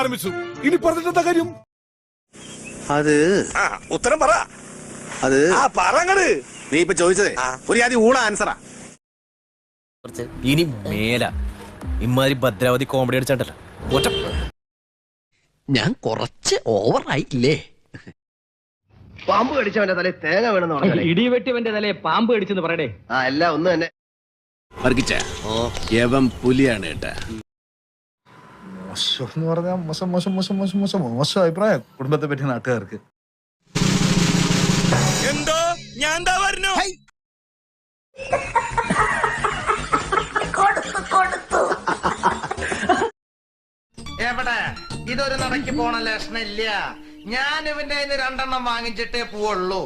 ആരംഭിച്ചു. ഇനി പറഞ്ഞിട്ടെന്താ കാര്യം? അത് ഉത്തരം പറ. അത് പറങ്ങട്. നീ ഇപ്പൊ ചോദിച്ചതേ ഒരു ആദ്യം ഊള ആൻസറാ. ഇനി മേല ഇമാതിരി ഭദ്രാവതി കോമഡി അടിച്ചാണ്ടല്ലോ ഒറ്റ. ഞാൻ കുറച്ച് ഓവറായില്ലേ? പാമ്പ് കടിച്ചവന്റെ തലയിൽ തേങ്ങ വേണമെന്ന് പറഞ്ഞാലേ ഇടിവെട്ടിവന്റെ തലയെ പാമ്പ് കടിച്ചെന്ന് പറയടേ. എല്ലാം ഒന്ന് തന്നെ. വർഗിച്ച യവം പുലിയാണ് കേട്ടാ. മോശം എന്ന് പറഞ്ഞാൽ മോശം മോശം മോശം മോശം മോശം മോശം അഭിപ്രായം കുടുംബത്തെ പറ്റി നാട്ടുകാർക്ക്. എന്തോ ഞാൻ എന്താ പറഞ്ഞു? എവിടെ ഇതൊരു നടക്ക് പോണ ലക്ഷണം ഇല്ല. ഞാൻ ഇവന്റെ 2 വാങ്ങിച്ചിട്ടേ പോവുള്ളൂ.